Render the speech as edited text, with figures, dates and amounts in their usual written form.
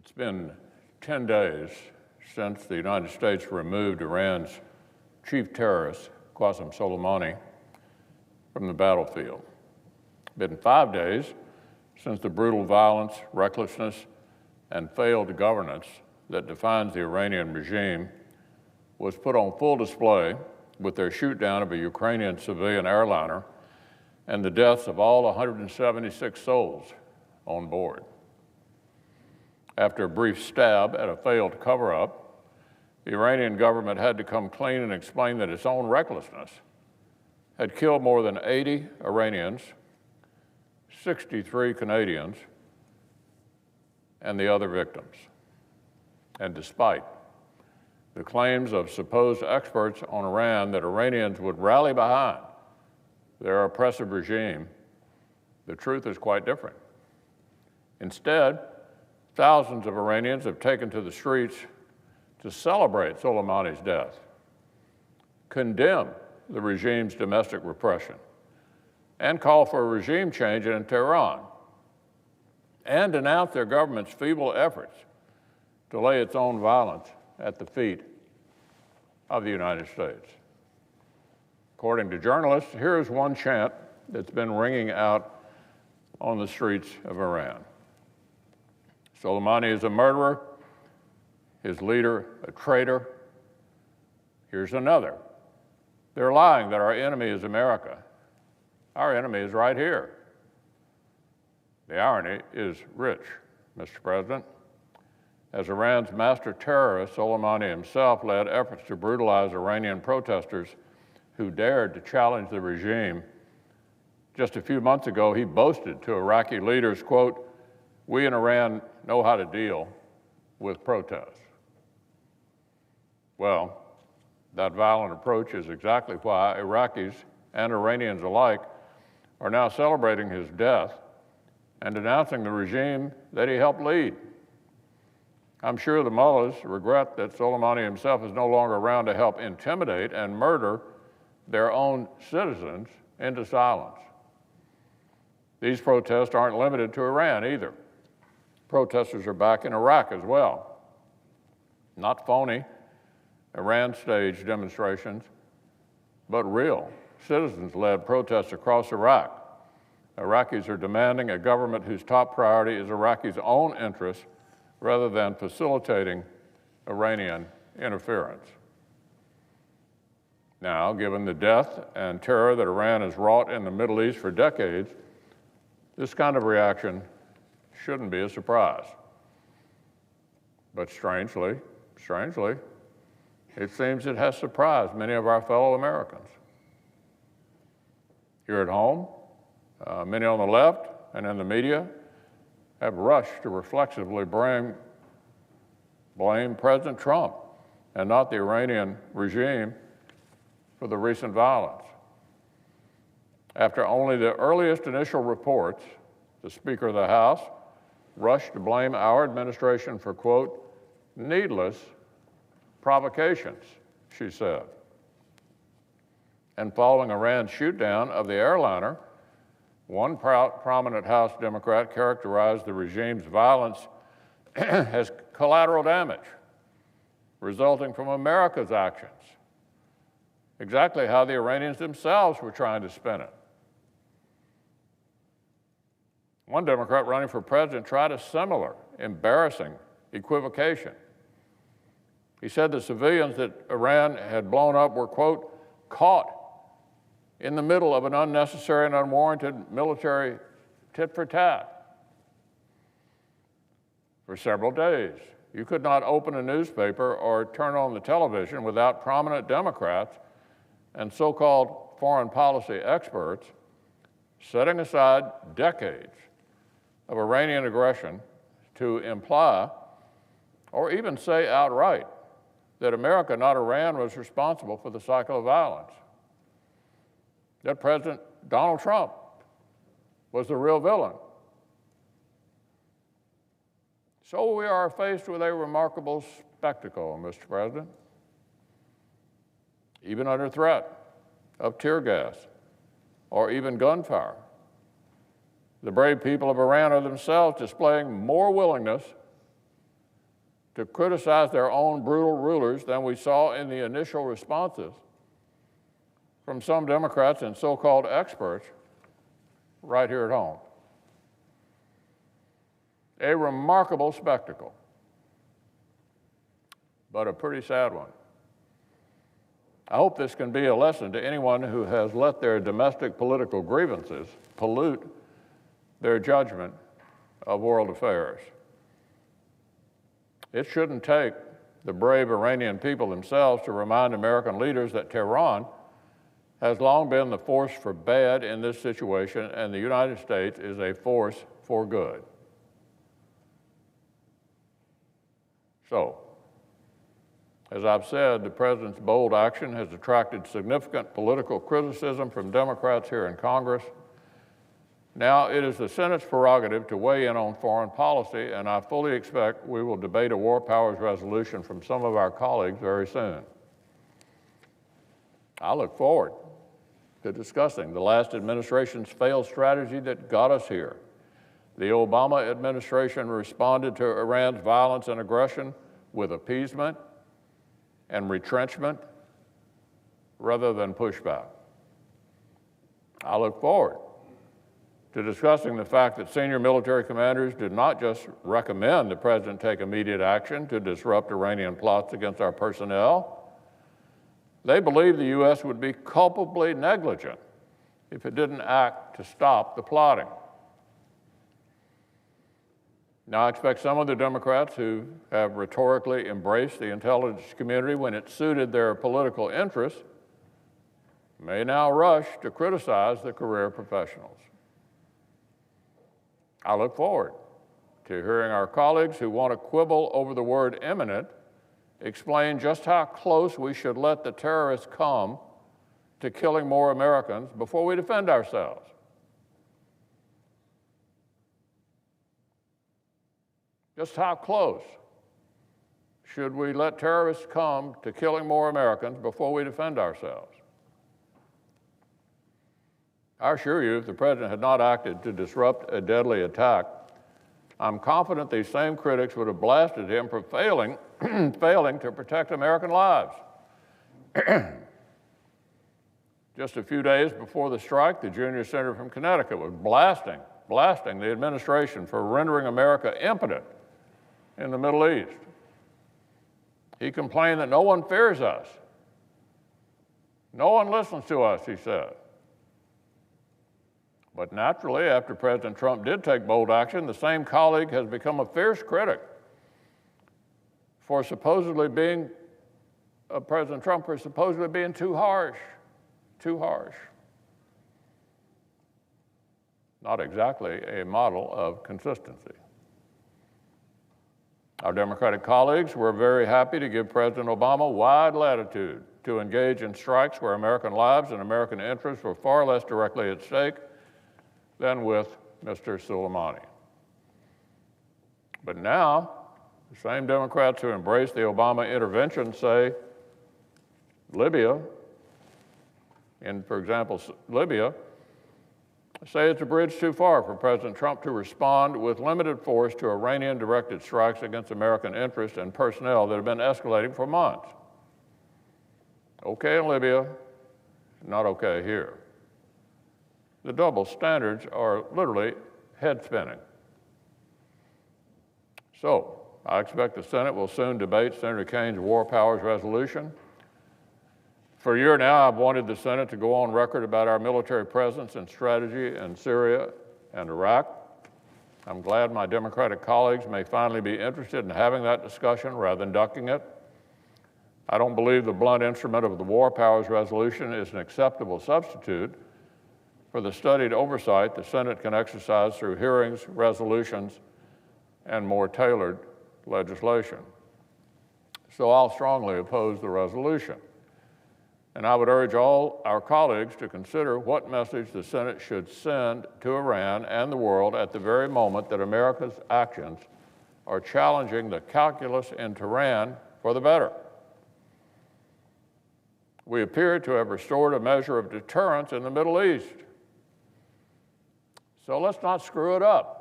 It's been 10 days since the United States removed Iran's chief terrorist, Qasem Soleimani, from the battlefield. It's been 5 days since the brutal violence, recklessness, and failed governance that defines the Iranian regime was put on full display with their shoot-down of a Ukrainian civilian airliner and the deaths of all 176 souls on board. After a brief stab at a failed cover-up, the Iranian government had to come clean and explain that its own recklessness had killed more than 80 Iranians, 63 Canadians, and the other victims. And despite the claims of supposed experts on Iran that Iranians would rally behind their oppressive regime, the truth is quite different. Instead, thousands of Iranians have taken to the streets to celebrate Soleimani's death, condemn the regime's domestic repression, and call for a regime change in Tehran, and denounce their government's feeble efforts to lay its own violence at the feet of the United States. According to journalists, here is one chant that's been ringing out on the streets of Iran. Soleimani is a murderer, his leader a traitor. Here's another. They're lying that our enemy is America. Our enemy is right here. The irony is rich, Mr. President. As Iran's master terrorist, Soleimani himself led efforts to brutalize Iranian protesters who dared to challenge the regime. Just a few months ago, he boasted to Iraqi leaders, quote, "We in Iran know how to deal with protests." Well, that violent approach is exactly why Iraqis and Iranians alike are now celebrating his death and denouncing the regime that he helped lead. I'm sure the mullahs regret that Soleimani himself is no longer around to help intimidate and murder their own citizens into silence. These protests aren't limited to Iran either. Protesters are back in Iraq as well. Not phony Iran-staged demonstrations, but real citizens-led protests across Iraq. Iraqis are demanding a government whose top priority is Iraqis' own interests rather than facilitating Iranian interference. Now, given the death and terror that Iran has wrought in the Middle East for decades, this kind of reaction shouldn't be a surprise. But strangely, it seems it has surprised many of our fellow Americans. Here at home, many on the left and in the media have rushed to reflexively blame President Trump and not the Iranian regime for the recent violence. After only the earliest initial reports, the Speaker of the House rushed to blame our administration for, quote, "needless provocations," she said. And following Iran's shoot-down of the airliner, one prominent House Democrat characterized the regime's violence as collateral damage resulting from America's actions, exactly how the Iranians themselves were trying to spin it. One Democrat running for president tried a similar embarrassing equivocation. He said the civilians that Iran had blown up were, quote, "caught in the middle of an unnecessary and unwarranted military tit-for-tat." For several days, you could not open a newspaper or turn on the television without prominent Democrats and so-called foreign policy experts setting aside decades of Iranian aggression to imply or even say outright that America, not Iran, was responsible for the cycle of violence, that President Donald Trump was the real villain. So we are faced with a remarkable spectacle, Mr. President. Even under threat of tear gas or even gunfire, the brave people of Iran are themselves displaying more willingness to criticize their own brutal rulers than we saw in the initial responses from some Democrats and so-called experts right here at home. A remarkable spectacle, but a pretty sad one. I hope this can be a lesson to anyone who has let their domestic political grievances pollute their judgment of world affairs. It shouldn't take the brave Iranian people themselves to remind American leaders that Tehran has long been the force for bad in this situation, and the United States is a force for good. So, as I've said, the President's bold action has attracted significant political criticism from Democrats here in Congress. Now it is the Senate's prerogative to weigh in on foreign policy, and I fully expect we will debate a war powers resolution from some of our colleagues very soon. I look forward to discussing the last administration's failed strategy that got us here. The Obama administration responded to Iran's violence and aggression with appeasement and retrenchment rather than pushback. I look forward to discussing the fact that senior military commanders did not just recommend the President take immediate action to disrupt Iranian plots against our personnel. They believed the U.S. would be culpably negligent if it didn't act to stop the plotting. Now, I expect some of the Democrats who have rhetorically embraced the intelligence community when it suited their political interests may now rush to criticize the career professionals. I look forward to hearing our colleagues who want to quibble over the word imminent explain just how close we should let the terrorists come to killing more Americans before we defend ourselves. Just how close should we let terrorists come to killing more Americans before we defend ourselves? I assure you, if the President had not acted to disrupt a deadly attack, I'm confident these same critics would have blasted him for failing to protect American lives. Just a few days before the strike, the junior senator from Connecticut was blasting the administration for rendering America impotent in the Middle East. He complained that no one fears us. No one listens to us, he said. But naturally, after President Trump did take bold action, the same colleague has become a fierce critic for President Trump for supposedly being too harsh. Not exactly a model of consistency. Our Democratic colleagues were very happy to give President Obama wide latitude to engage in strikes where American lives and American interests were far less directly at stake than with Mr. Soleimani. But now, the same Democrats who embraced the Obama intervention say Libya, for example, Libya, say it's a bridge too far for President Trump to respond with limited force to Iranian-directed strikes against American interests and personnel that have been escalating for months. Okay in Libya, not okay here. The double standards are literally head-spinning. So, I expect the Senate will soon debate Senator Kane's war powers resolution. For a year now, I've wanted the Senate to go on record about our military presence and strategy in Syria and Iraq. I'm glad my Democratic colleagues may finally be interested in having that discussion rather than ducking it. I don't believe the blunt instrument of the war powers resolution is an acceptable substitute for the studied oversight the Senate can exercise through hearings, resolutions, and more tailored legislation. So I'll strongly oppose the resolution. And I would urge all our colleagues to consider what message the Senate should send to Iran and the world at the very moment that America's actions are challenging the calculus in Tehran for the better. We appear to have restored a measure of deterrence in the Middle East. So let's not screw it up.